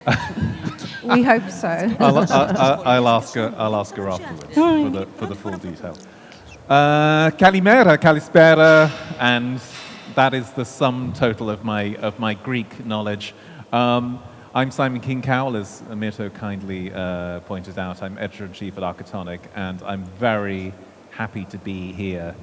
We hope so. I'll ask her afterwards for the full detail. Kalimera, Kalispera, and that is the sum total of my Greek knowledge. I'm Simon Keane-Cowell, as Mirto kindly pointed out. I'm editor-in-chief at Architonic, and I'm very happy to be here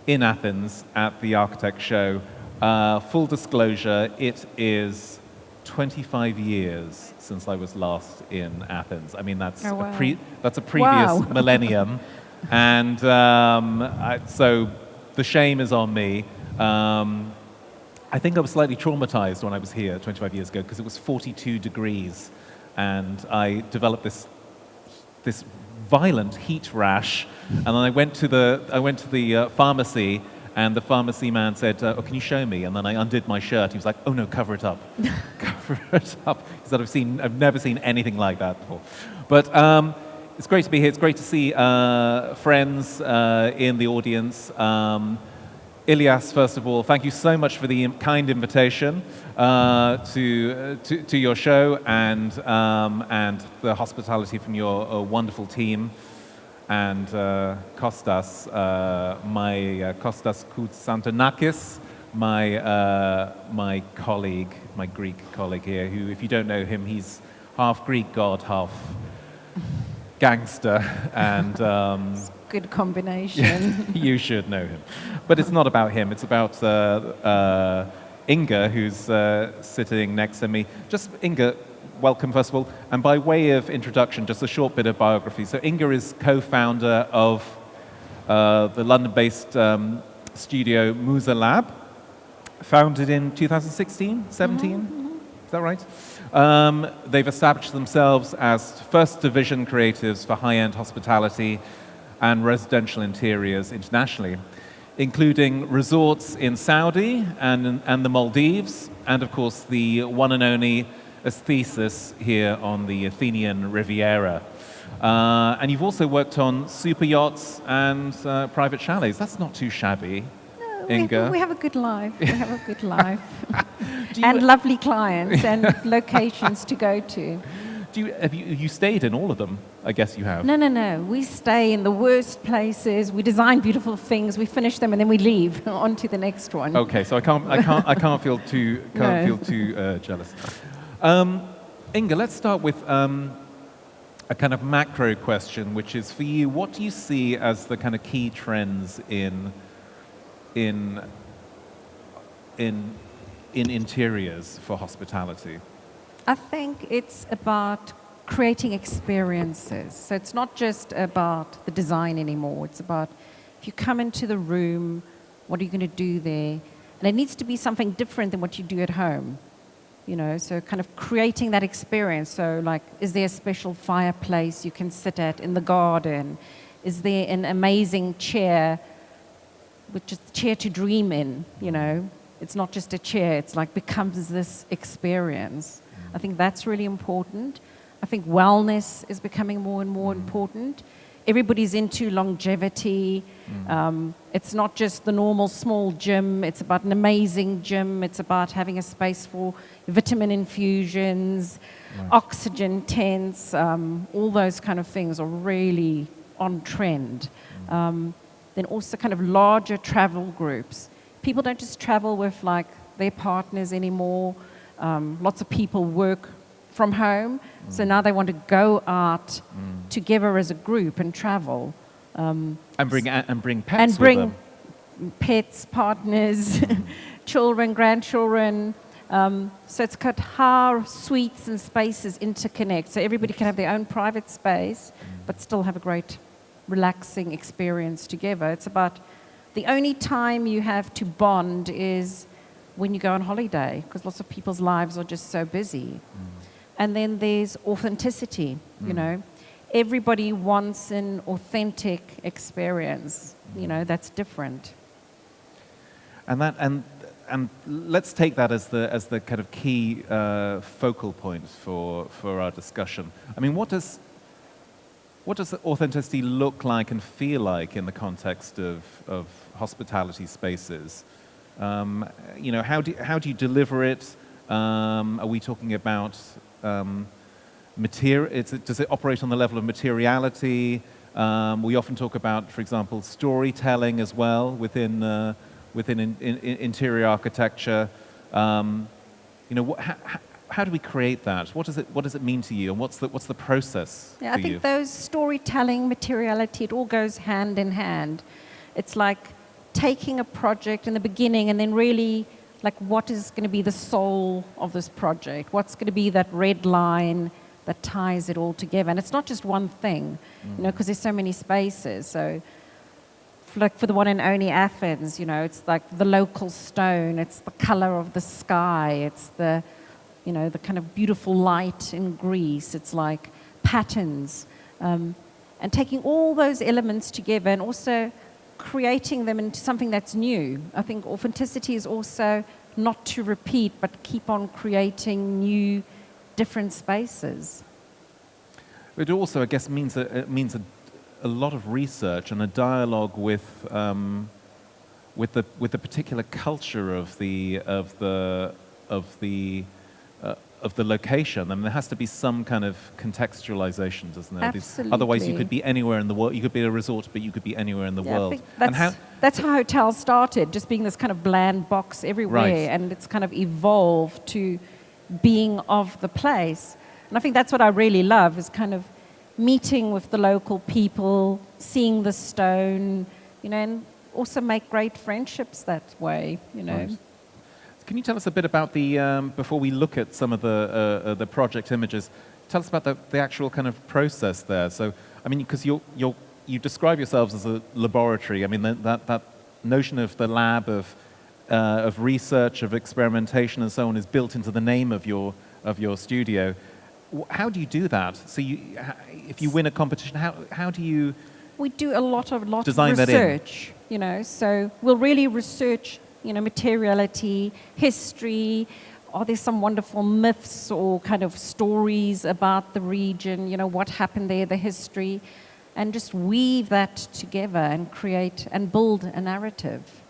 in Athens at the Architect Show. Full disclosure, it is 25 years since I was last in Athens. I mean, that's a previous millennium, and so the shame is on me. I think I was slightly traumatized when I was here 25 years ago because it was 42 degrees, and I developed this violent heat rash. And then I went to the pharmacy. And the pharmacy man said, "Oh, can you show me?" And then I undid my shirt. He was like, "Oh no, cover it up, cover it up." He said, "I've never seen anything like that before." But it's great to be here. It's great to see friends in the audience. Ilias, first of all, thank you so much for the kind invitation to your show and the hospitality from your wonderful team. And Kostas, Kostas Koutsantonakis, my colleague, my Greek colleague here, who, if you don't know him, he's half Greek god, half gangster, and good combination. You should know him, but it's not about him. It's about Inge, who's sitting next to me. Just Inge. Welcome, first of all. And by way of introduction, just a short bit of biography. So Inge is co-founder of the London-based studio Muza Lab, founded in 2016, 17? Mm-hmm. Is that right? They've established themselves as first division creatives for high-end hospitality and residential interiors internationally, including resorts in Saudi and the Maldives, and of course the one and only Aesthesis here on the Athenian Riviera. And you've also worked on super yachts and private chalets. That's not too shabby, Inge. We have a good life. We have a good life. And lovely clients and locations to go to. Have you stayed in all of them? I guess you have. No. We stay in the worst places. We design beautiful things. We finish them and then we leave on to the next one. Okay, so I can't feel too jealous. Inge, let's start with a kind of macro question, which is for you, what do you see as the kind of key trends in interiors for hospitality? I think it's about creating experiences. So it's not just about the design anymore. It's about if you come into the room, what are you going to do there? And it needs to be something different than what you do at home. You know, so kind of creating that experience. So like, is there a special fireplace you can sit at in the garden? Is there an amazing chair, which is a chair to dream in, you know? It's not just a chair, it's like becomes this experience. I think that's really important. I think wellness is becoming more and more important. Everybody's into longevity. It's not just the normal small gym. It's about an amazing gym. It's about having a space for vitamin infusions, oxygen tents. All those kind of things are really on trend. Then also kind of larger travel groups. People don't just travel with like their partners anymore. Lots of people work from home, so now they want to go out together as a group and travel. And bring pets and bring with them. Pets, partners, children, grandchildren. So it's got how suites and spaces interconnect. So everybody can have their own private space, but still have a great relaxing experience together. It's about the only time you have to bond is when you go on holiday, because lots of people's lives are just so busy. And then there's authenticity, you know. Everybody wants an authentic experience, you know, that's different. And let's take that as the kind of key focal point for our discussion. I mean, what does authenticity look like and feel like in the context of hospitality spaces? You know, how do you deliver it? Are we talking about does it operate on the level of materiality? We often talk about, for example, storytelling as well within interior architecture. How do we create that? What does it mean to you, and what's the process for you? I think those storytelling, materiality, it all goes hand in hand. It's like taking a project in the beginning and then really, like, what is going to be the soul of this project? What's going to be that red line that ties it all together? And it's not just one thing, because there's so many spaces. So, like for the one in Oni Athens, it's like the local stone, it's the color of the sky, it's the kind of beautiful light in Greece. It's like patterns. And taking all those elements together and also creating them into something that's new. I think authenticity is also not to repeat, but keep on creating new, different spaces. It also, I guess, means a lot of research and a dialogue with the particular culture of the location. I mean, there has to be some kind of contextualization, doesn't there? Absolutely. Otherwise, you could be anywhere in the world. You could be a resort, but you could be anywhere in the world. I think that's how hotels started, just being this kind of bland box everywhere, right. And it's kind of evolved to being of the place. And I think that's what I really love, is kind of meeting with the local people, seeing the stone, and also make great friendships that way, Right. Can you tell us a bit about before we look at some of the project images, tell us about the actual kind of process there. So, I mean, because you describe yourselves as a laboratory. I mean, that notion of the lab, of research, of experimentation and so on is built into the name of your studio. How do you do that? So if you win a competition, how do you... We do a lot of design research, so we'll really research materiality, history. Are there some wonderful myths or kind of stories about the region? What happened there, the history, and just weave that together and create and build a narrative.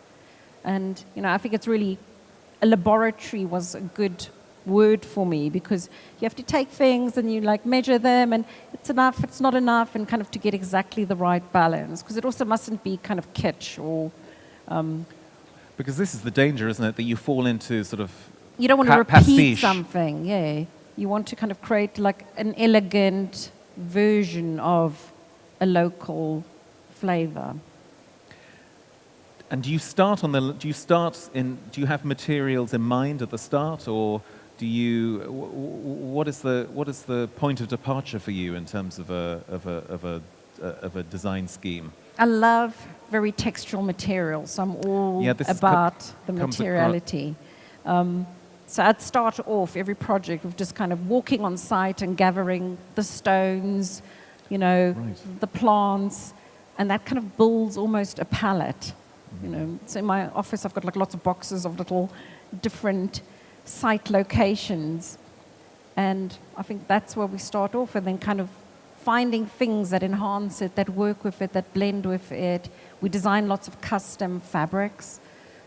And I think it's really, a laboratory was a good word for me, because you have to take things and you measure them, and it's enough, it's not enough, and kind of to get exactly the right balance, because it also mustn't be kind of kitsch or. Because this is the danger, isn't it? That you fall into sort of you don't want to repeat pastiche. Something, yeah. You want to kind of create an elegant version of a local flavor. And do you have materials in mind at the start, or what is the point of departure for you in terms of a design scheme? I love very textural materials, so I'm all about the materiality. So I'd start off every project with just kind of walking on site and gathering the stones, Right. the plants, and that kind of builds almost a palette. So in my office I've got lots of boxes of little different site locations, and I think that's where we start off, and then kind of finding things that enhance it, that work with it, that blend with it. We design lots of custom fabrics,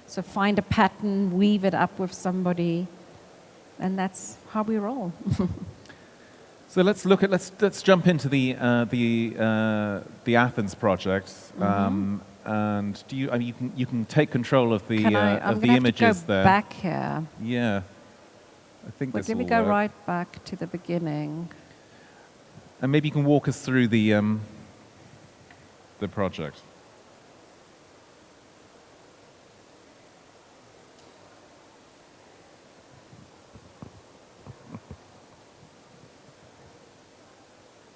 so find a pattern, weave it up with somebody, and that's how we roll. So let's jump into the Athens project. And you can take control of the images there. Back here. Yeah, I think this will Let me go work. right back to the beginning. And maybe you can walk us through the project.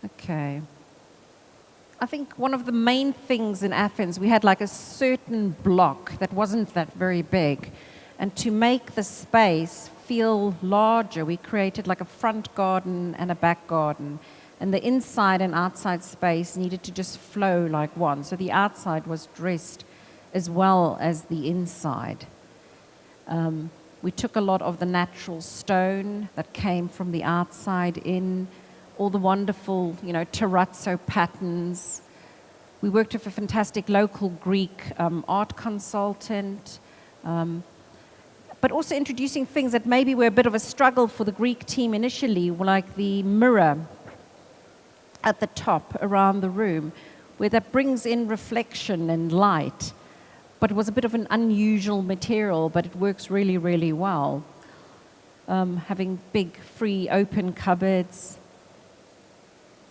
Okay. I think one of the main things in Athens, we had a certain block that wasn't that very big. And to make the space feel larger, we created a front garden and a back garden. And the inside and outside space needed to just flow like one. So the outside was dressed as well as the inside. We took a lot of the natural stone that came from the outside in, all the wonderful, terrazzo patterns. We worked with a fantastic local Greek art consultant. but also introducing things that maybe were a bit of a struggle for the Greek team initially, like the mirror at the top around the room, where that brings in reflection and light. But it was a bit of an unusual material, but it works really, really well. Having big, free, open cupboards.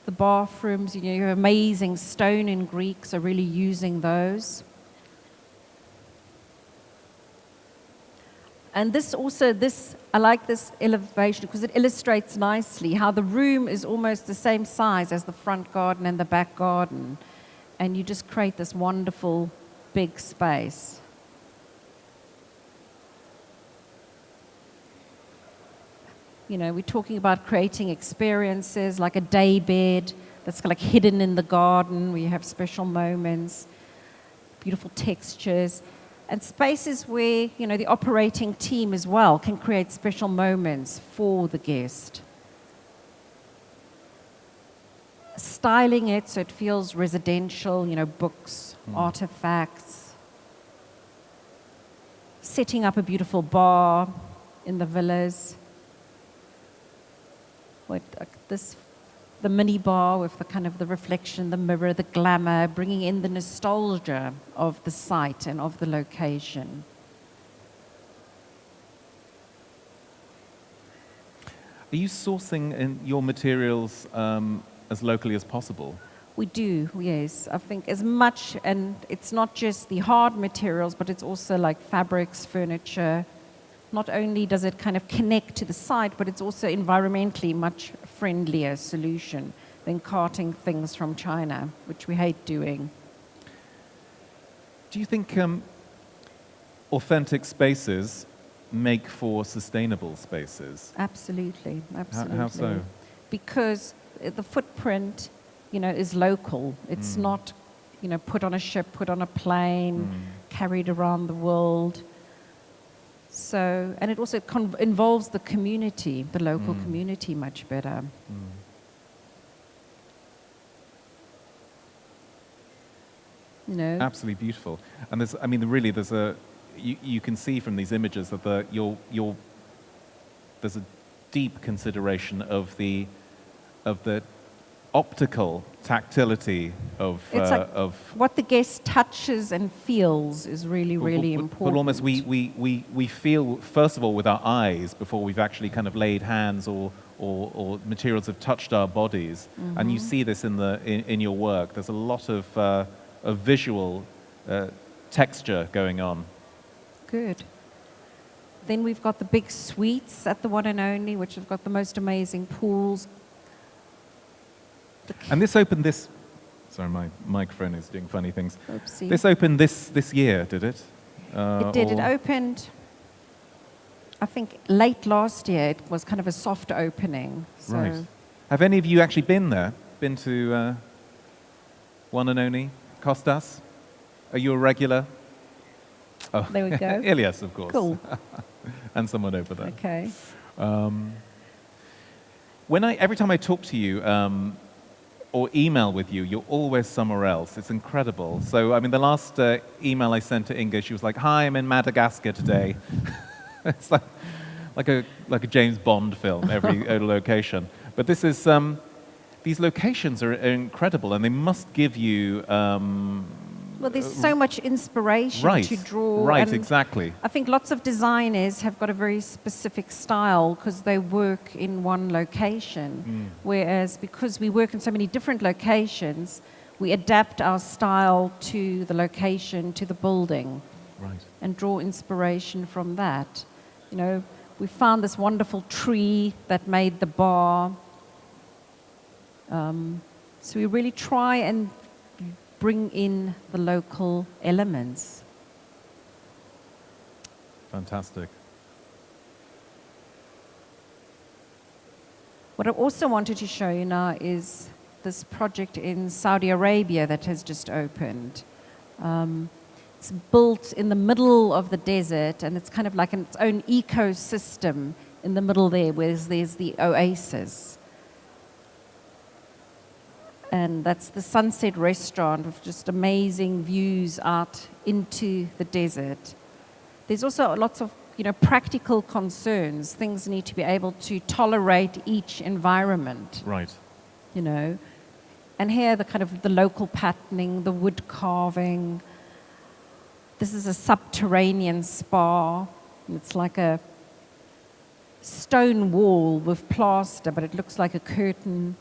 The bathrooms, you have amazing stone in Greek, so really using those. And I like this elevation because it illustrates nicely how the room is almost the same size as the front garden and the back garden. And you just create this wonderful big space. We're talking about creating experiences like a day bed that's like hidden in the garden where you have special moments, beautiful textures. And spaces where, the operating team as well can create special moments for the guest. Styling it so it feels residential, books, artifacts. Setting up a beautiful bar in the villas. The mini bar with the kind of the reflection, the mirror, the glamour, bringing in the nostalgia of the site and of the location. Are you sourcing in your materials as locally as possible? We do, yes. I think as much, and it's not just the hard materials, but it's also like fabrics, furniture. Not only does it kind of connect to the site, but it's also environmentally much friendlier solution than carting things from China, which we hate doing. Do you think authentic spaces make for sustainable spaces? Absolutely, absolutely. How so? Because the footprint, is local. It's not, put on a ship, put on a plane, carried around the world. So, and it also involves the community, the local community, much better. Absolutely beautiful. And there's you can see from these images that there's a deep consideration of the optical tactility of what the guest touches and feels is really, really important. But almost we feel, first of all, with our eyes before we've actually kind of laid hands or materials have touched our bodies. And you see this in your work. There's a lot of visual texture going on. Good. Then we've got the big suites at the One and Only, which have got the most amazing pools. And this opened this... Sorry, my microphone is doing funny things. Oopsie. This opened this year, did it? It did. It opened, I think, late last year. It was kind of a soft opening. So. Right. Have any of you actually been there? Been to One and Only? Kostas? Are you a regular? Oh. There we go. Ilias, of course. Cool. And someone over there. Okay. Every time I talk to you or email with you, you're always somewhere else. It's incredible. So, the last email I sent to Inge, she was like, "Hi, I'm in Madagascar today." It's like a James Bond film, every location. But this is these locations are incredible, and they must give you. Well, there's so much inspiration to draw. Right, and exactly. I think lots of designers have got a very specific style because they work in one location. Whereas because we work in so many different locations, we adapt our style to the location, to the building, and draw inspiration from that. We found this wonderful tree that made the bar. So we really try and bring in the local elements. Fantastic. What I also wanted to show you now is this project in Saudi Arabia that has just opened. It's built in the middle of the desert, and it's kind of like its own ecosystem in the middle there, where there's the oasis. And that's the Sunset Restaurant with just amazing views out into the desert. There's also lots of practical concerns. Things need to be able to tolerate each environment, Right. And here the kind of the local patterning, the wood carving. This is a subterranean spa. It's like a stone wall with plaster, but it looks like a curtain.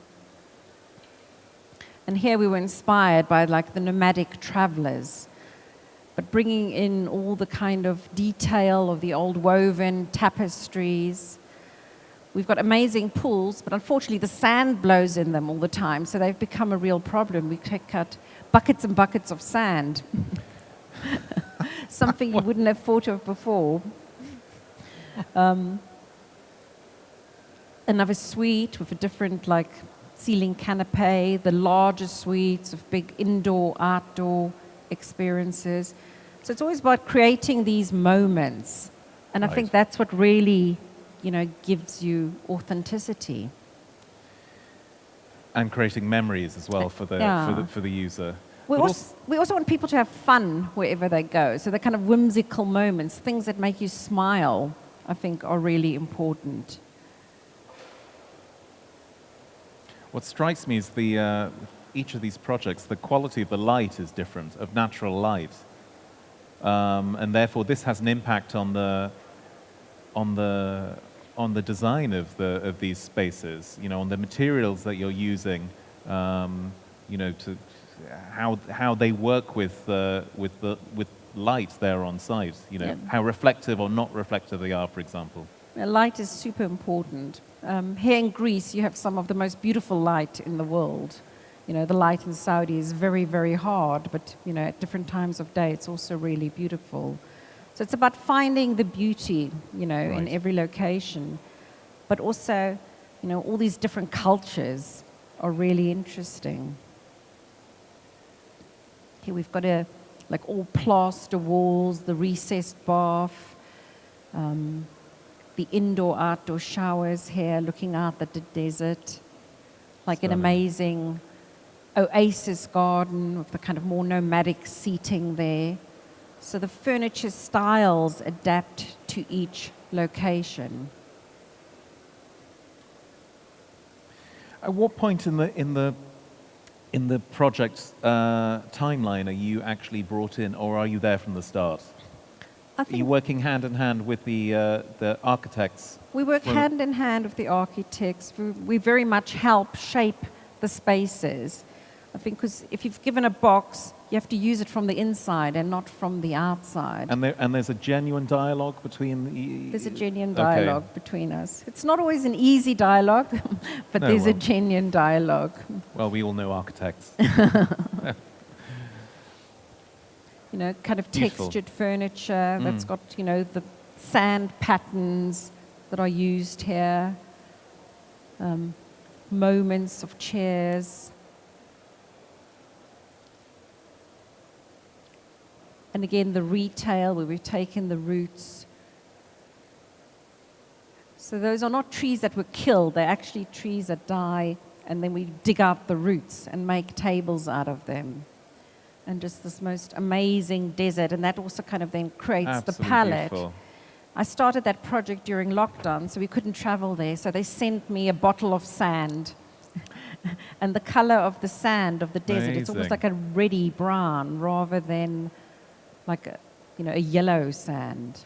And here we were inspired by like the nomadic travelers, but bringing in all the kind of detail of the old woven tapestries. We've got amazing pools, but unfortunately the sand blows in them all the time, so they've become a real problem. We cut buckets and buckets of sand. Something you wouldn't have thought of before. Another suite with a different ceiling canopy, the larger suites of big indoor, outdoor experiences. So it's always about creating these moments. And I think that's what really, gives you authenticity. And creating memories as well for the user. We also want people to have fun wherever they go. So the kind of whimsical moments, things that make you smile, I think are really important. What strikes me is each of these projects, the quality of the light is different, of natural light. And therefore this has an impact on the design of these spaces, on the materials that you're using, to how they work with light there on site, how reflective or not reflective they are, for example. Light is super important. Here in Greece, you have some of the most beautiful light in the world. The light in Saudi is very, very hard, but at different times of day, it's also really beautiful. So it's about finding the beauty, in every location, but also, all these different cultures are really interesting. Here we've got all plaster walls, the recessed bath, the indoor-outdoor showers here, looking out at the desert, an amazing oasis garden with the kind of more nomadic seating there. So the furniture styles adapt to each location. At what point in the project timeline are you actually brought in, or are you there from the start? Are you working hand in hand with the architects? We work hand in hand with the architects. We very much help shape the spaces. I think because if you've given a box, you have to use it from the inside and not from the outside. And there's a genuine dialogue between There's a genuine dialogue between us. It's not always an easy dialogue, but there's a genuine dialogue. Well, we all know architects. Kind of textured furniture that's got, the sand patterns that are used here, moments of chairs. And again, the retail, where we've taken the roots. So those are not trees that were killed. They're actually trees that die, and then we dig out the roots and make tables out of them. And just this most amazing desert, and that also kind of then creates the palette. Beautiful. I started that project during lockdown, so we couldn't travel there. So they sent me a bottle of sand. And the color of the sand of the desert, it's almost like a reddy brown rather than like a yellow sand.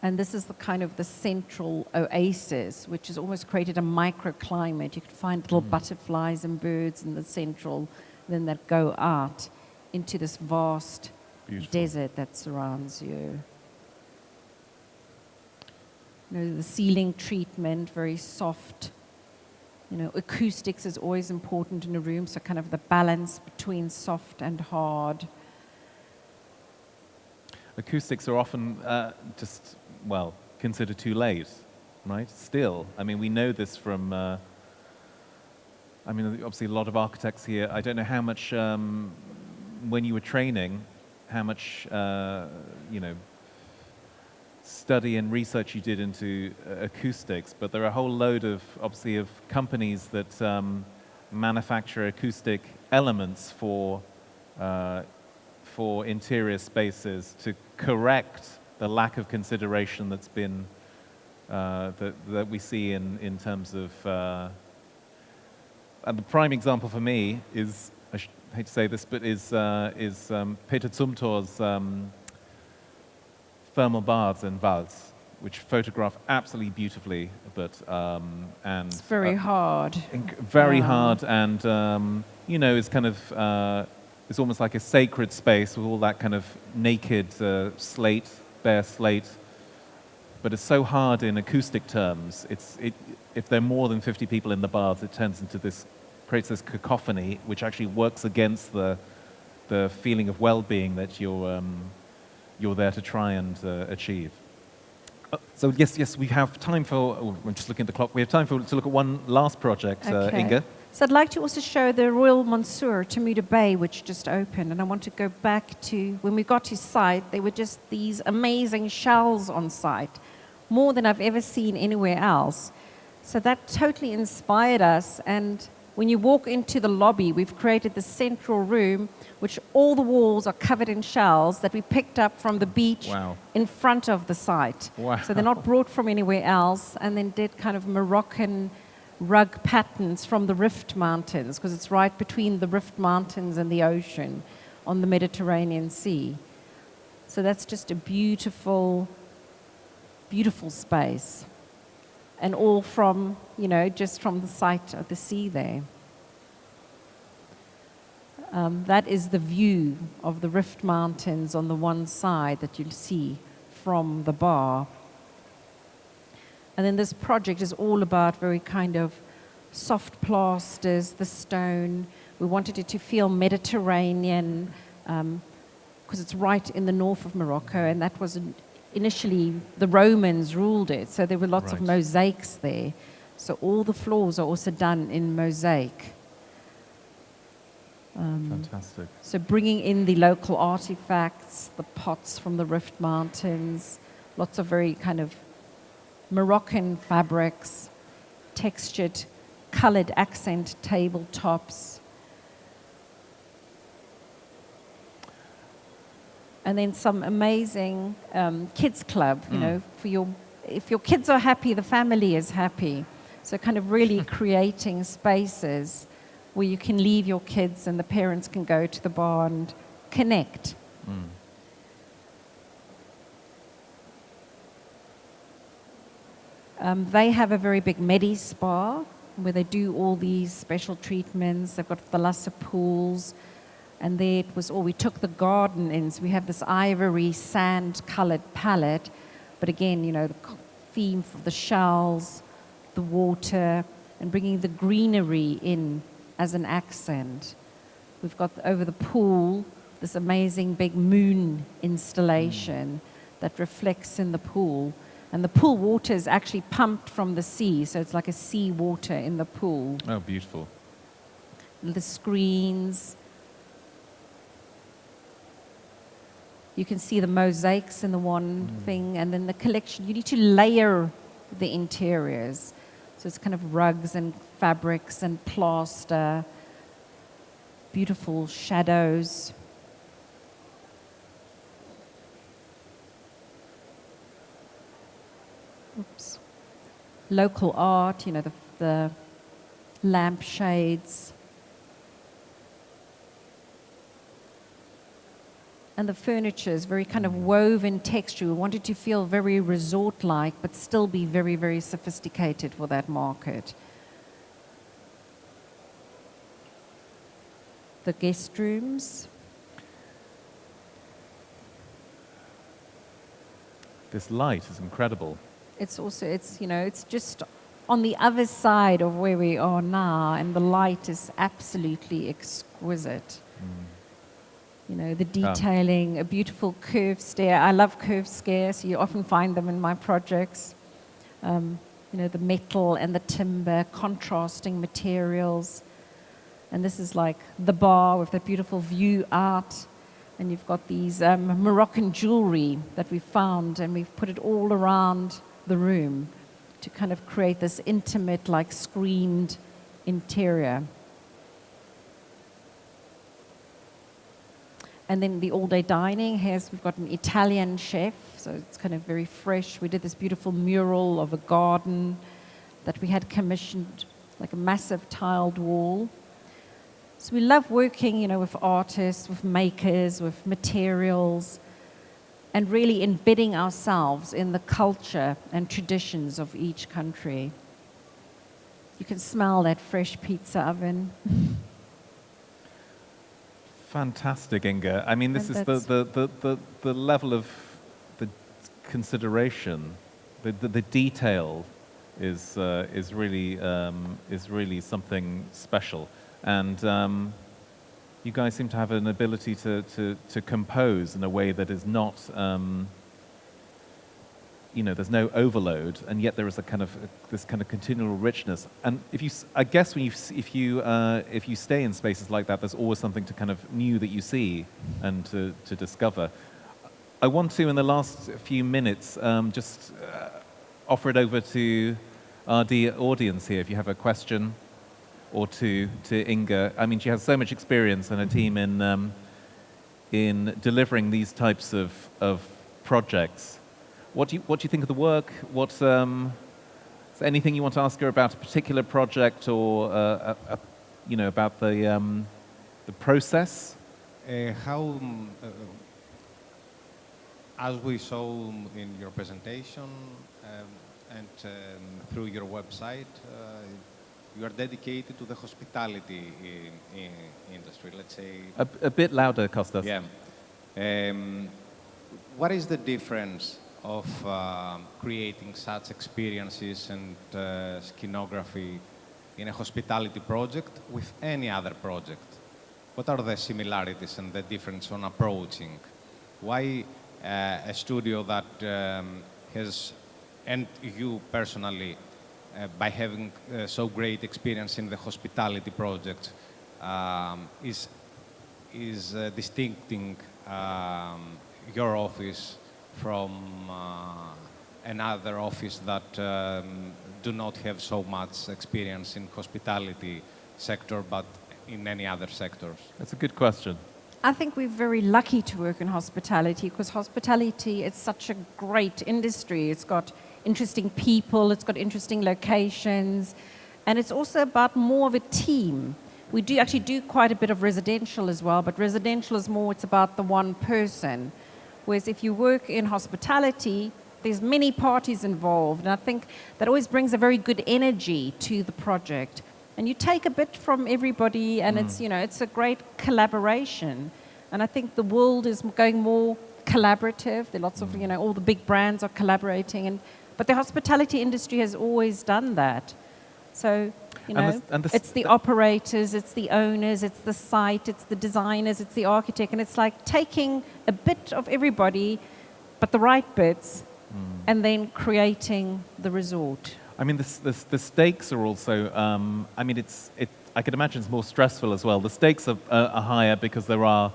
And this is the kind of the central oasis, which has almost created a microclimate. You can find little butterflies and birds in the central, then that go out into this vast desert that surrounds you. The ceiling treatment, very soft. Acoustics is always important in a room, so kind of the balance between soft and hard. Acoustics are often considered too late, right? Still, we know this from, obviously a lot of architects here. I don't know how much, when you were training, how much, study and research you did into acoustics, but there are a whole load of companies that manufacture acoustic elements for interior spaces to correct lack of consideration that's been that we see in terms of. And the prime example for me is, I hate to say this, but is Peter Zumthor's thermal baths in Vals, which photograph absolutely beautifully, but and it's very hard. Very hard, and is kind of it's almost like a sacred space with all that kind of naked slate, bare slate. But it's so hard in acoustic terms. If there are more than 50 people in the baths, it creates this cacophony, which actually works against the feeling of well-being that you're there to try and achieve. So yes, we have time for. I'm just looking at the clock. We have time to look at one last project, Okay. Inge. So I'd like to also show the Royal Monsieur, Tamuda Bay, which just opened. And I want to go back to when we got to site, there were just these amazing shells on site, more than I've ever seen anywhere else. So that totally inspired us. And when you walk into the lobby, we've created the central room, which all the walls are covered in shells that we picked up from the beach in front of the site. Wow. So they're not brought from anywhere else, and then did kind of Moroccan rug patterns from the Rift Mountains, because it's right between the Rift Mountains and the ocean on the Mediterranean Sea. So that's just a beautiful, beautiful space. And all from, just from the sight of the sea there. That is the view of the Rift Mountains on the one side that you'll see from the bar. And then this project is all about very kind of soft plasters, the stone. We wanted it to feel Mediterranean because it's right in the north of Morocco, and that was initially the Romans ruled it, so there were lots of mosaics there. So all the floors are also done in mosaic. Fantastic. So bringing in the local artifacts, the pots from the Rift Mountains, lots of very kind of Moroccan fabrics, textured, colored accent tabletops. And then some amazing kids club, if your kids are happy, the family is happy. So kind of really creating spaces where you can leave your kids and the parents can go to the bar and connect. They have a very big Medi spa where they do all these special treatments. They've got thalassa pools. And there it was we took the garden in. So we have this ivory sand-colored palette. But again, the theme of the shells, the water, and bringing the greenery in as an accent. We've got over the pool this amazing big moon installation that reflects in the pool. And the pool water is actually pumped from the sea, so it's like a sea water in the pool. Oh, beautiful. The screens. You can see the mosaics in the one thing, and then the collection. You need to layer the interiors. So it's kind of rugs and fabrics and plaster, beautiful shadows. Oops. Local art, the lampshades. And the furniture is very kind of woven texture. We wanted to feel very resort-like, but still be very, very sophisticated for that market. The guest rooms. This light is incredible. It's also, it's just on the other side of where we are now, and the light is absolutely exquisite. The detailing, a beautiful curved stair. I love curved stairs. You often find them in my projects. The metal and the timber, contrasting materials. And this is like the bar with that beautiful view out. And you've got these Moroccan jewelry that we found, and we've put it all around the room to kind of create this intimate, like screened interior. And then the all-day dining we've got an Italian chef, so it's kind of very fresh. We did this beautiful mural of a garden that we had commissioned, like a massive tiled wall. So we love working, with artists, with makers, with materials, and really embedding ourselves in the culture and traditions of each country. You can smell that fresh pizza oven. Fantastic, Inge. I mean, this is the level of the consideration, the detail is really something special. And you guys seem to have an ability to compose in a way that is not, there's no overload, and yet there is this kind of continual richness. And I guess if you stay in spaces like that, there's always something to kind of new that you see and to discover. I want to, in the last few minutes, just offer it over to our dear audience here. If you have a question or two to Inge. I mean, she has so much experience and a team in delivering these types of projects. What do you think of the work? Is there anything you want to ask her about a particular project or about the process? As we saw in your presentation and through your website, you are dedicated to the hospitality industry, let's say. A bit louder, Kostas. Yeah. What is the difference of creating such experiences and scenography in a hospitality project with any other project? What are the similarities and the difference on approaching? Why a studio that has, and you personally, by having so great experience in the hospitality project, is distincting your office from another office that do not have so much experience in hospitality sector, but in any other sectors? That's a good question. I think we're very lucky to work in hospitality because hospitality is such a great industry. It's got interesting people, it's got interesting locations, and it's also about more of a team. We do actually do quite a bit of residential as well, but residential is more, it's about the one person. Whereas if you work in hospitality, there's many parties involved, and I think that always brings a very good energy to the project. And you take a bit from everybody, and it's a great collaboration. And I think the world is going more collaborative. There are lots of, all the big brands are collaborating, but the hospitality industry has always done that. So, it's the operators, it's the owners, it's the site, it's the designers, it's the architect, and it's like taking a bit of everybody, but the right bits, and then creating the resort. I mean, the stakes are also, I can imagine it's more stressful as well. The stakes are higher because there are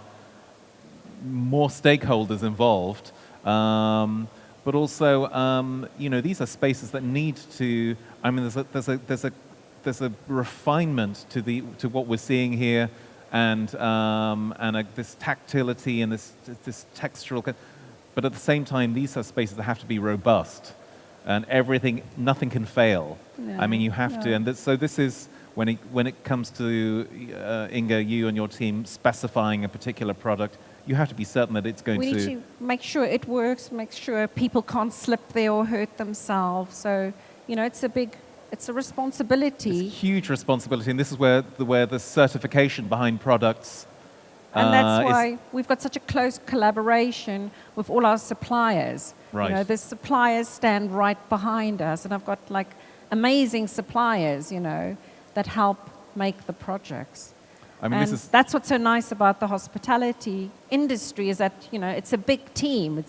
more stakeholders involved. But also, these are spaces that need to, there's a refinement to what we're seeing here, and this tactility and this textural, but at the same time, these are spaces that have to be robust. And nothing can fail. No, I mean, you have to. And so this is, when it comes to, Inge, you and your team specifying a particular product, you have to be certain that it's going to... We need to make sure it works, make sure people can't slip there or hurt themselves. So, it's a responsibility. It's a huge responsibility. And this is where the certification behind products... And that's why we've got such a close collaboration with all our suppliers. Right. The suppliers stand right behind us, and I've got amazing suppliers, that help make the projects. I mean, that's what's so nice about the hospitality industry is that it's a big team.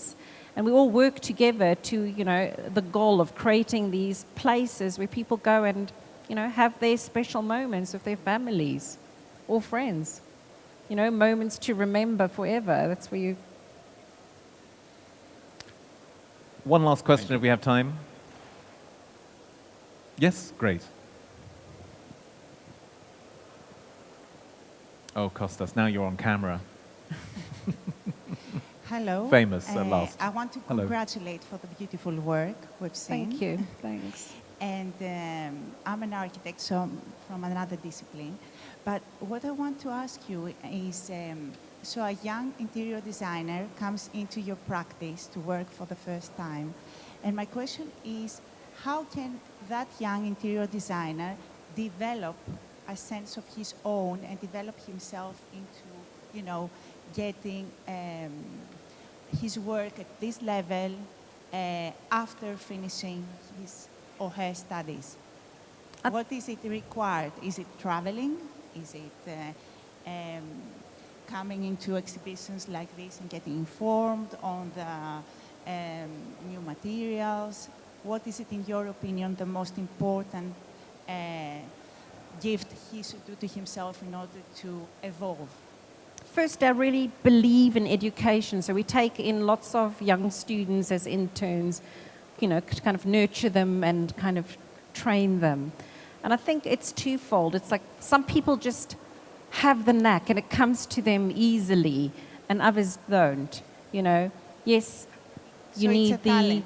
And we all work together to the goal of creating these places where people go and have their special moments with their families or friends. Moments to remember forever. That's where you... One last question if we have time. Yes, great. Oh, Kostas, now you're on camera. Hello. Famous at last. I want to Hello. congratulate for the beautiful work we've seen. Thank you. Thanks. And I'm an architect, so I'm from another discipline. But what I want to ask you is, so a young interior designer comes into your practice to work for the first time. And my question is, how can that young interior designer develop a sense of his own and develop himself into, you know, getting his work at this level after finishing his or her studies? What is it required? Is it traveling? Is it coming into exhibitions like this and getting informed on the new materials? What is it, in your opinion, the most important gift he should do to himself in order to evolve? First, I really believe in education. So we take in lots of young students as interns, you know, to kind of nurture them and kind of train them. And I think it's twofold. It's like some people just have the knack and it comes to them easily and others don't, you know. Yes, you So need it's a talent.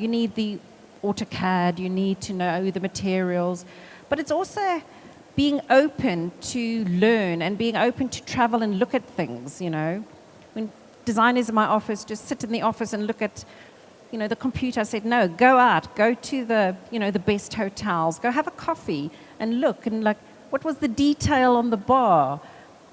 you need the AutoCAD, you need to know the materials, but it's also being open to learn and being open to travel and look at things, you know. When designers in my office just sit in the office and look at, you know, the computer, I said, no, go out, go to the, you know, the best hotels, go have a coffee and look and like, what was the detail on the bar?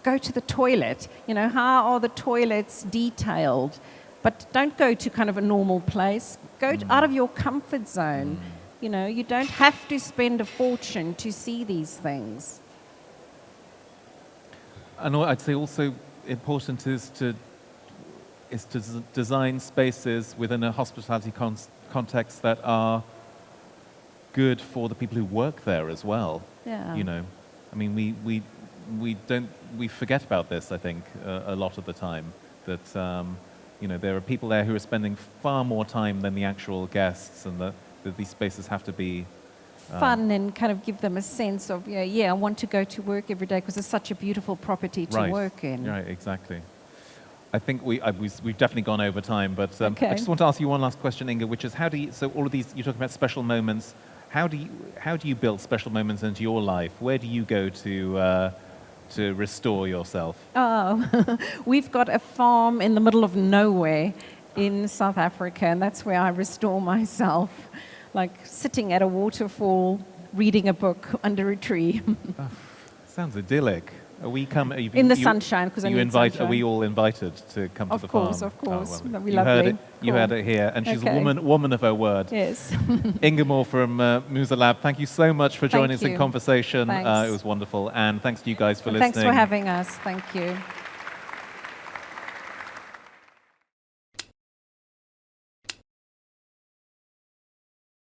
Go to the toilet, you know, how are the toilets detailed? But don't go to kind of a normal place. Go out of your comfort zone. You know, you don't have to spend a fortune to see these things. And I'd say also important is to design spaces within a hospitality context that are good for the people who work there as well. Yeah. You know, I mean, we forget about this, I think, a lot of the time, that you know, there are people there who are spending far more time than the actual guests, and that these spaces have to be fun and kind of give them a sense of, I want to go to work every day because it's such a beautiful property to work in. Right, exactly. I think we've definitely gone over time, but Okay. I just want to ask you one last question, Inge, which is how do you, so all of these, you're talking about special moments, how do you build special moments into your life? Where do you go to restore yourself? Oh, we've got a farm in the middle of nowhere in South Africa, and that's where I restore myself, like sitting at a waterfall, reading a book under a tree. Sounds idyllic. Are we In the sunshine, because I need sunshine. Are we all invited to come to the farm? Of course. Oh, well, That'd be you lovely. heard it. You Cool. heard it here, and she's Okay. a woman of her word. Yes. Inge Moore from Muza Lab, thank you so much for joining us in you. conversation. Thanks. It was wonderful, and thanks to you guys for listening. Thanks for having us. Thank you.